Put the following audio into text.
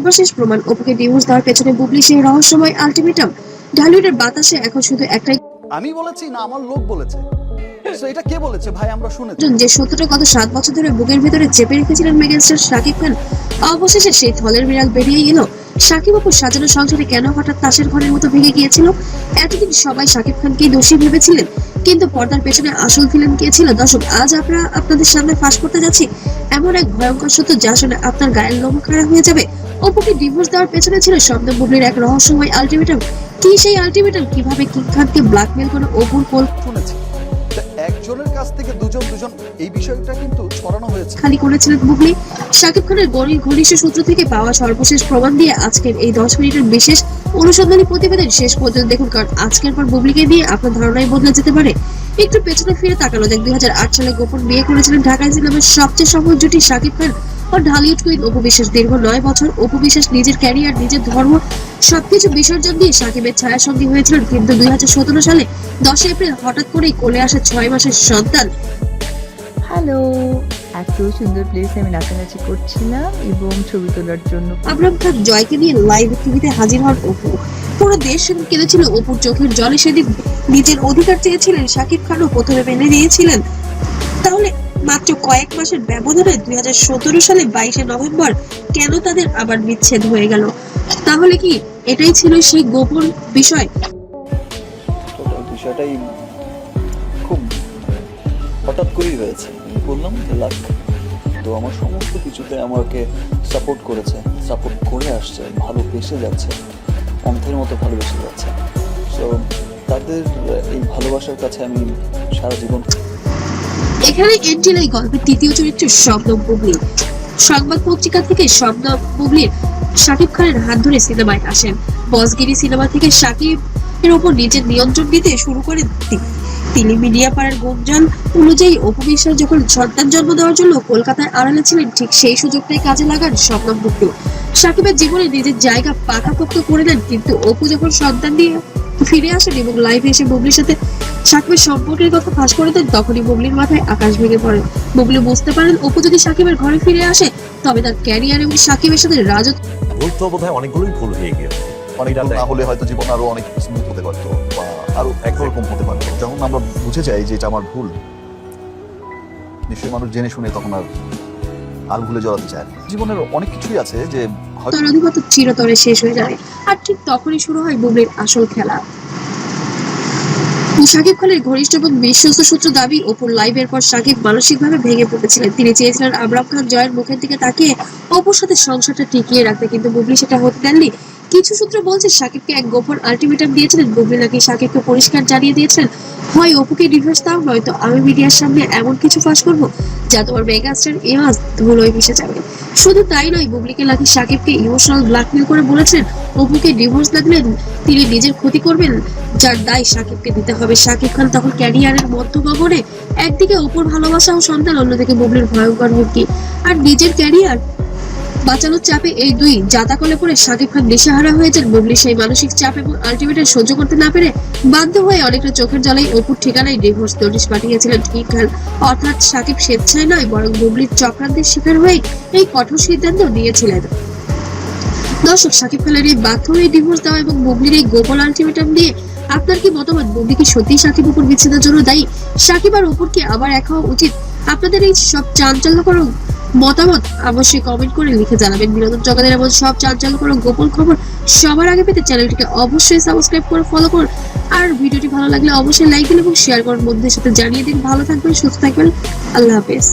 সর্বশেষ প্রমাণ অপুকে ডিভোর্স দেওয়ার পেছনে বুবলি সেই রহস্যময় আলটিমেটাম। ঢালিউডের বাতাসে এখন শুধু একটাই, আমি বলেছি না আমার লোক বলেছে। তো এটা কে বলেছে ভাই? আমরা শুনেছি যে সত্যটা গত 7 বছর ধরে বুকের ভিতরে চেপে রেখেছিলেন মেগাস্টার শাকিব খান। অবশেষে সেই থলের বিড়াল বেরিয়ে এলো। শাকিব অপুর সাজানো সংসারে কেন হঠাৎ তাসের ঘরের মতো ভেঙে গিয়েছিল? এতদিন সবাই শাকিব খানকেই দোষী ভেবেছিলেন, কিন্তু পর্দার পেছনে আসল ভিলেন কে ছিল? দর্শক, আজ আমরা আপনাদের সামনে ফাঁস করতে যাচ্ছি এমন এক ভয়ঙ্কর সত্য যা শুনে আপনার গায়ের লোম খাড়া হয়ে যাবে। অপুকে ডিভোর্স দেওয়ার পেছনে ছিল শব্দ বুবলির এক রহস্যময় আলটিমেটাম। কি সেই আলটিমেটাম? কিভাবে কিং খানকে ব্ল্যাকমেল করে অপুর কোল শুনেছি একজনের কাছ থেকে দুজন এই বিষয়টা কিন্তু ছড়ানো হয়েছে। খালি করেছিলেন বুবলি? শাকিব খানের ঘনিষ্ঠ সূত্র থেকে পাওয়া সর্বশেষ প্রমাণ দিয়ে আজকের এই 10 মিনিটের বিশেষ অনুসন্ধানী প্রতিবেদন শেষ পর্যন্ত দেখুন, কারণ আজকের পর বুবলিকে নিয়ে আপনার ধারণাই বদলে যেতে পারে। একটু পেছনে ফিরে তাকানো যাক। 2008 সালে গোপন বিয়ে করেছিলেন ঢাকায় সিনেমার সবচেয়ে সফল জুটি শাকিব খান ও ঢালিউড কুইন অপু বিশ্বাস। দীর্ঘ 9 বছর অপু বিশ্বাস নিজের ক্যারিয়ার, নিজের ধর্ম সবকিছু বিসর্জন দিয়ে শাকিবের ছায়া সঙ্গী হয়েছিলেন, কিন্তু 2017 সালে 10 এপ্রিল হঠাৎ করেই কোলে আসে 6 মাসের সন্তান। হ্যালো, এত সুন্দর প্লেসে আমি নাচানাচি করছিলাম এবং ছবি তোলার জন্য আবরাম খান জয়কে নিয়ে লাইভ টিভিতে হাজির হন অপু। পুরো দেশ সেদিন কেঁদেছিল অপুর চোখের জলে। সেদিন নিজের অধিকার চেয়েছিলেন শাকিব খানও প্রথমে মেনে নিয়েছিলেন। তাহলে মাত্র কয়েক মাসের ব্যবধানে 2017 সালে 22 নভেম্বর কেন তাদের আবার বিচ্ছেদ হয়ে গেল? তাহলে কি এটাই ছিল সেই গোপন বিষয়? বিষয়টাই খুব হঠাৎ করেই হয়েছে। আমি বললাম যে লাক, তো আমার সমস্ত কিছুতে আমাকে সাপোর্ট করেছে, সাপোর্ট করে আসছে, ভালোবেসে যাচ্ছে, অন্ধের মতো ভালোবেসে যাচ্ছে। সো তাদের এই ভালোবাসার কাছে আমি সারা জীবন। এখানে এন্টিল এই গল্পের তৃতীয় চরিত্র শবনম বুবলি। সংবাদ পত্রিকা থেকে শবনম বুবলির শাকিব খানের হাত ধরে সিনেমায় আসেন। বসগিরি সিনেমা থেকে শাকিব এর উপর নিজের নিয়ন্ত্রণ দিতে শুরু করেন তিনি। মিডিয়া পাড়ার গুঞ্জন অনুযায়ী অপু বিশ্বাস যখন সন্তান জন্ম দেওয়ার জন্য কলকাতায় আড়ালে ছিলেন, ঠিক সেই সুযোগটাই কাজে লাগান শবনম বুবলি। শাকিবের জীবনে নিজের জায়গা পাকাপোক্ত করে নেন, কিন্তু অপু যখন সন্তান নিয়ে ফিরে আসেন এবং লাইভে এসে বুবলির সাথে শাকিবের সম্পর্কের কথা ফাঁস করে দেন, তখনই বুবলির মাথায় আকাশ ভেঙে পড়ে। বুবলি বুঝতে পারেন অপু যদি শাকিবের ঘরে ফিরে আসে তবে তার ক্যারিয়ার এবং শাকিবের সাথে রাজত্ব। ভুল তো বোধহয় অনেকগুলোই ভুল হয়ে গিয়েছে। অনেক ভুল না হলে হয়তো জীবন আরো অনেক স্মুথ হতে পারতো বা আরো একরকম হতে পারতো। যখন আমরা বুঝে যাই যে এটা আমার ভুল, নিশ্চয়ই মানুষ জেনে শুনে তখন আর ভুলে জড়াতে চায় না। জীবনের অনেক কিছুই আছে যে তার অধিপত্য চিরতরে শেষ হয়ে যায়, আর ঠিক তখনই শুরু হয় বুবলির আসল খেলা। শাকিব খানের ঘনিষ্ঠ এবং বিশ্বস্ত সূত্র দাবি অপুর লাইভের পর শাকিব মানসিকভাবে ভেঙে পড়েছিলেন। তিনি চেয়েছিলেন আবরাম খান জয়ের মুখের দিকে তাকিয়ে অপুর সাথে সংসারটা টিকিয়ে রাখতে, কিন্তু বুবলি সেটা হতে দেননি। কিছু সূত্র বলছে শাকিবকে এক গোপন আলটিমেটাম দিয়েছিলেন বুবলি, নাকি শাকিবকে পরিষ্কার জানিয়ে দিয়েছিলেন হয় অপুকে ডিভোর্স দাও, নয়তো আমি মিডিয়ার সামনে এমন কিছু ফাঁস করবো যা তোমার মেগাস্টার ইমেজ ধুলোয় মিশে যাবে। শুধু তাই নয়, বুবলিকে নাকি শাকিবকে ইমোশনাল ব্ল্যাকমেল করে বলেছেন অপুকে ডিভোর্স লাগলে তিনি নিজের ক্ষতি করবেন, যার দায় শাকিবকে দিতে হবে। শাকিব খান তখন ক্যারিয়ারের মধ্যগগনে, একদিকে অপুর ভালোবাসা ও সন্তান, অন্যদিকে বুবলির ভয়ঙ্কর হুমকি আর নিজের ক্যারিয়ার বাঁচানোর চাপে এই দুই জাতাকলে পড়ে শাকিব খান দিশেহারা হয়েছেন। বুবলি সেই মানসিক চাপ এবং আলটিমেটাম সহ্য করতে না পেরে বাধ্য হয়ে অনেকটা চোখের জলেই অপুর ঠিকানায় ডিভোর্স নোটিশ পাঠিয়েছিলেন কিং খান। অর্থাৎ শাকিব স্বেচ্ছায় নয়, বরং বুবলির চক্রান্তের শিকার হয়ে এই কঠোর সিদ্ধান্ত নিয়েছিলেন। দর্শক, শাকিব খানের এই বাধ্য হয়ে ডিভোর্স দেওয়া এবং বুবলির এই গোপন আলটিমেটাম দিয়ে আপনার কি মতামত? বুবলি কি সত্যি শাকিব অপুর বিচ্ছেদের জন্য দায়ী? শাকিব আর অপুর কি আবার এক হওয়া উচিত? আপনাদের এই সব চাঞ্চল্যকর মতামত অবশ্যই কমেন্ট করে লিখে জানাবেন। বিনোদন জগতের এমন সব চাঞ্চল্যকর গোপন খবর সবার আগে পেতে চ্যানেলটিকে অবশ্যই সাবস্ক্রাইব করে ফলো করুন। আর ভিডিওটি ভালো লাগলে অবশ্যই লাইক দিন এবং শেয়ার করুন, বন্ধুদের সাথে জানিয়ে দিন। ভালো থাকবেন, সুস্থ থাকবেন, আল্লাহ হাফেজ।